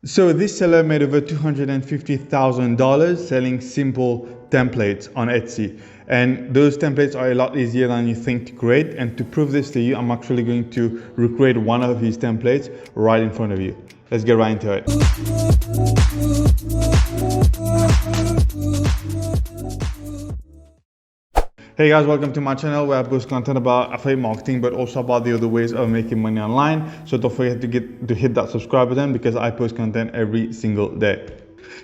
So this seller made over $250,000 selling simple templates on Etsy. And those templates are a lot easier than you think to create. And to prove this to you, I'm actually going to recreate one of his templates right in front of you. Let's get right into it. Hey guys, welcome to my channel where I post content about affiliate marketing, but also about the other ways of making money online. So don't forget to hit that subscribe button because I post content every single day.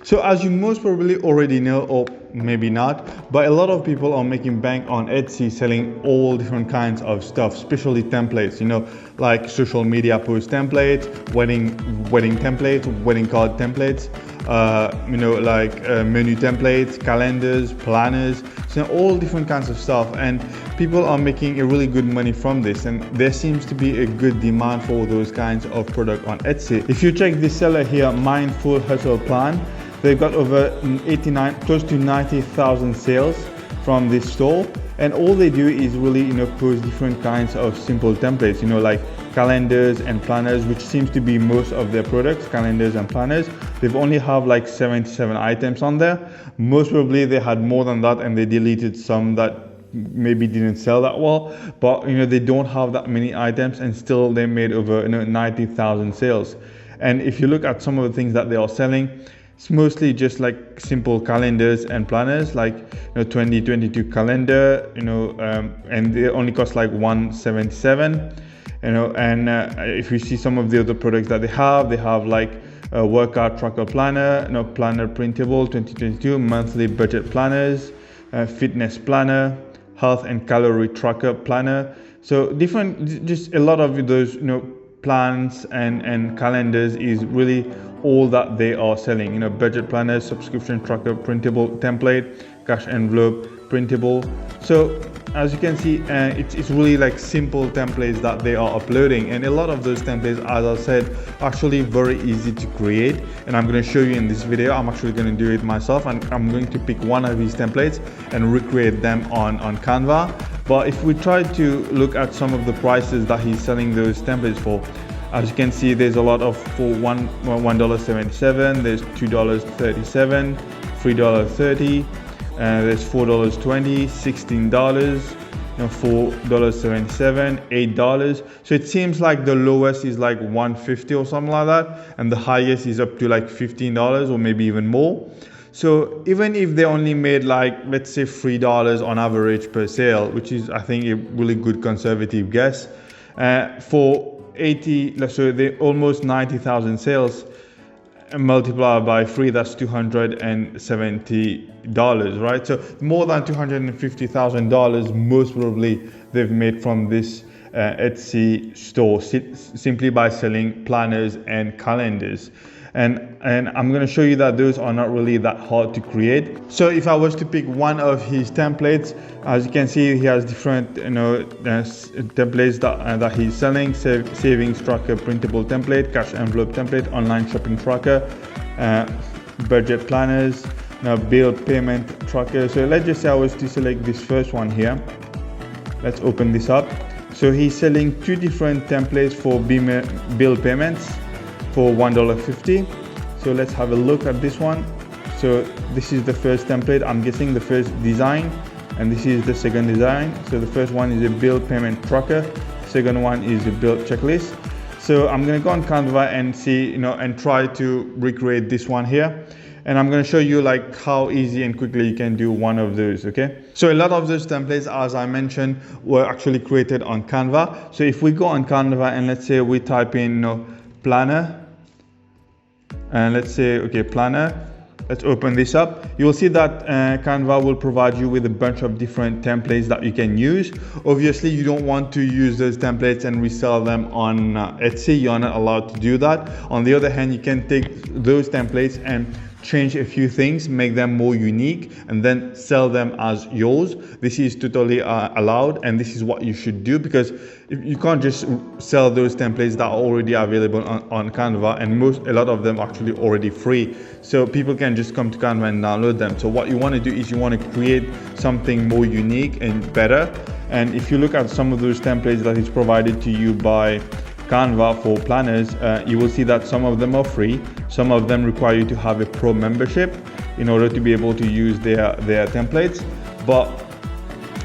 So as you most probably already know, or maybe not, but a lot of people are making bank on Etsy selling all different kinds of stuff, especially templates, like social media post templates, wedding templates, wedding card templates, menu templates, calendars, planners, so all different kinds of stuff. And people are making a really good money from this, and there seems to be a good demand for those kinds of product on Etsy. If you check this seller here, Mindful Hustle Plan, they've got over close to 90,000 sales from this store, and all they do is really post different kinds of simple templates, like calendars and planners, which seems to be most of their products, calendars and planners. They've only have like 77 items on there. Most probably they had more than that and they deleted some that maybe didn't sell that well, but they don't have that many items, and still they made over 90,000 sales. And if you look at some of the things that they are selling, it's mostly just like simple calendars and planners, like 2022 calendar, and they only cost like $177. If you see some of the other products that they have like a workout tracker planner, planner printable 2022, monthly budget planners, fitness planner, health and calorie tracker planner. So different, just a lot of those plans and calendars is really all that they are selling. Budget planners, subscription tracker, printable template, cash envelope, printable. So as you can see, it's really like simple templates that they are uploading, and a lot of those templates, as I said, actually very easy to create. And I'm going to show you in this video. I'm actually going to do it myself, and I'm going to pick one of these templates and recreate them on Canva. But if we try to look at some of the prices that he's selling those templates for, as you can see, there's a lot of for $1.77, there's $2.37, $3.30, there's $4.20, $16, $4.77, $8. So it seems like the lowest is like $1.50 or something like that, and the highest is up to like $15 or maybe even more. So even if they only made like, let's say $3 on average per sale, which is I think a really good conservative guess, for 80, so they almost 90,000 sales, multiplied by 3, that's $270, right? So more than $250,000 most probably they've made from this Etsy store simply by selling planners and calendars. And I'm going to show you that those are not really that hard to create. So if I was to pick one of his templates, as you can see, he has different templates that he's selling: savings tracker, printable template, cash envelope template, online shopping tracker, budget planners, bill payment tracker. So let's just say I was to select this first one here. Let's open this up. So he's selling two different templates for bill payments for $1.50. So let's have a look at this one. So this is the first template, I'm guessing the first design, and this is the second design. So the first one is a bill payment tracker, second one is a bill checklist. So I'm going to go on Canva and see, and try to recreate this one here. And I'm going to show you like how easy and quickly you can do one of those, okay? So a lot of those templates, as I mentioned, were actually created on Canva. So if we go on Canva and let's say we type in planner, and let's say okay, planner, let's open this up. You'll see that Canva will provide you with a bunch of different templates that you can use. Obviously you don't want to use those templates and resell them on Etsy. You're not allowed to do that. On the other hand, you can take those templates and change a few things, make them more unique, and then sell them as yours. This is totally allowed, and this is what you should do, because you can't just sell those templates that are already available on Canva, and a lot of them are actually already free. So people can just come to Canva and download them. So what you want to do is you want to create something more unique and better. And if you look at some of those templates that is provided to you by Canva for planners, you will see that some of them are free, some of them require you to have a pro membership in order to be able to use their templates, but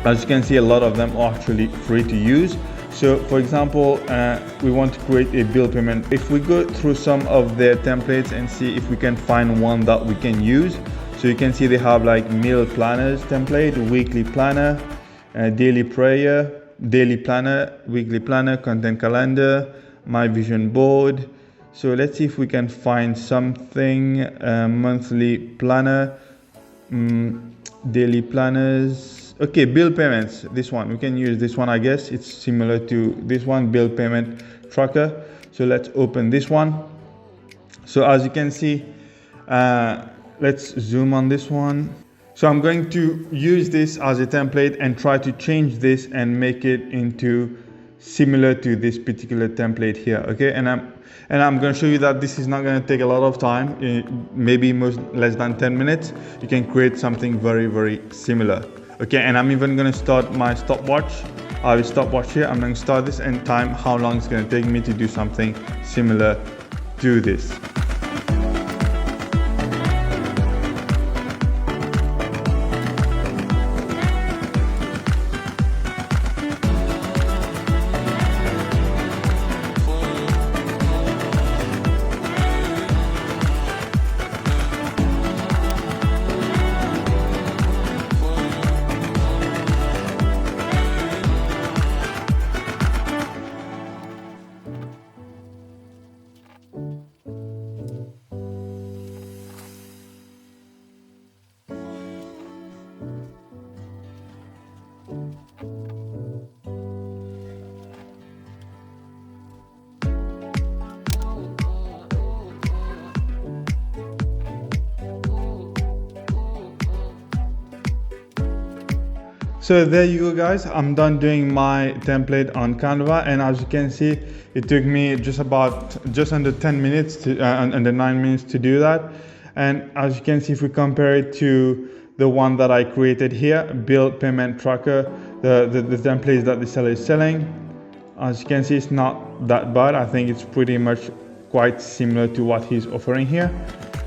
as you can see, a lot of them are actually free to use. So for example, we want to create a bill payment. If we go through some of their templates and see if we can find one that we can use. So you can see they have like meal planners template, weekly planner, daily prayer, daily planner, weekly planner, content calendar, my vision board. So let's see if we can find something, monthly planner, daily planners. Okay, bill payments, this one, we can use this one. I guess it's similar to this one, bill payment tracker. So let's open this one. So as you can see, let's zoom on this one. So I'm going to use this as a template and try to change this and make it into similar to this particular template here. Okay, and I'm going to show you that this is not going to take a lot of time, maybe less than 10 minutes. You can create something very, very similar. Okay, and I'm even going to start my stopwatch. I have a stopwatch here. I'm going to start this and time how long it's going to take me to do something similar to this. So there you go, guys. I'm done doing my template on Canva, and as you can see, it took me just under 10 minutes to under 9 minutes to do that. And as you can see, if we compare it to the one that I created here, bill payment tracker, the templates that the seller is selling, as you can see, it's not that bad. I think it's pretty much quite similar to what he's offering here.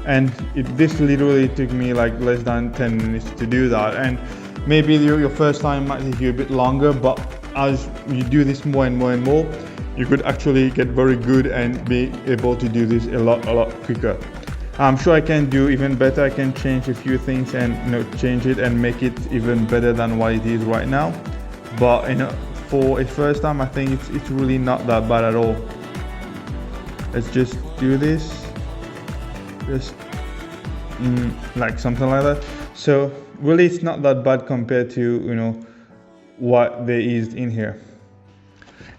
And this literally took me like less than 10 minutes to do that. And maybe your first time might take you a bit longer, but as you do this more and more and more, you could actually get very good and be able to do this a lot quicker. I'm sure I can do even better. I can change a few things and change it and make it even better than what it is right now. But for a first time, I think it's really not that bad at all. Let's just do this, just like something like that. So really, it's not that bad compared to what there is in here.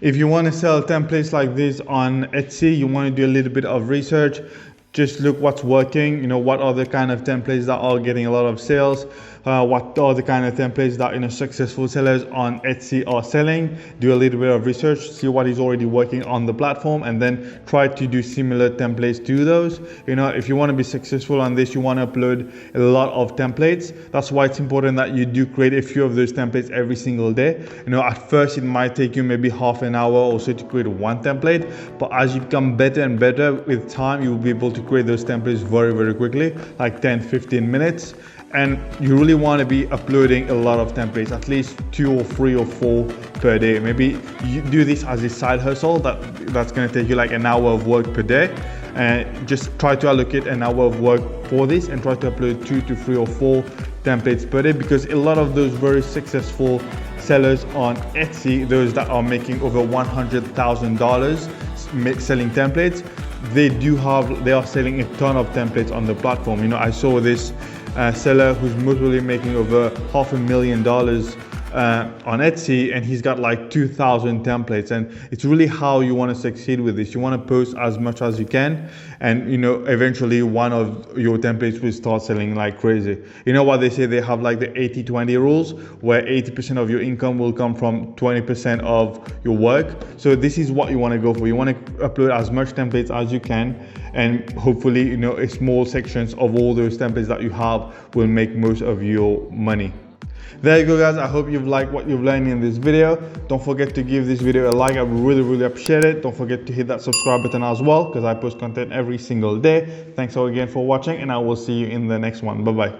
If you want to sell templates like this on Etsy, you want to do a little bit of research. Just look what's working, what are the kind of templates that are getting a lot of sales, what are the kind of templates that successful sellers on Etsy are selling. Do a little bit of research, see what is already working on the platform, and then try to do similar templates to those. If you want to be successful on this, you want to upload a lot of templates. That's why it's important that you do create a few of those templates every single day. At first it might take you maybe half an hour or so to create one template, but as you become better and better with time, you will be able to create those templates very, very quickly, like 10-15 minutes. And you really want to be uploading a lot of templates, at least 2 or 3 or 4 per day. Maybe you do this as a side hustle that's going to take you like an hour of work per day, and just try to allocate an hour of work for this and try to upload 2 to 3 or 4 templates per day, because a lot of those very successful sellers on Etsy, those that are making over $100,000 selling templates, they are selling a ton of templates on the platform. I saw this seller who's mostly making over $500,000 on Etsy, and he's got like 2,000 templates. And it's really how you want to succeed with this. You want to post as much as you can, and eventually one of your templates will start selling like crazy. What they say, they have like the 80-20 rules, where 80% of your income will come from 20% of your work. So this is what you want to go for. You want to upload as much templates as you can, and hopefully a small sections of all those templates that you have will make most of your money. There you go, guys. I hope you've liked what you've learned in this video. Don't forget to give this video a like. I would really appreciate it. Don't forget to hit that subscribe button as well, because I post content every single day. Thanks all again for watching, and I will see you in the next one. Bye bye.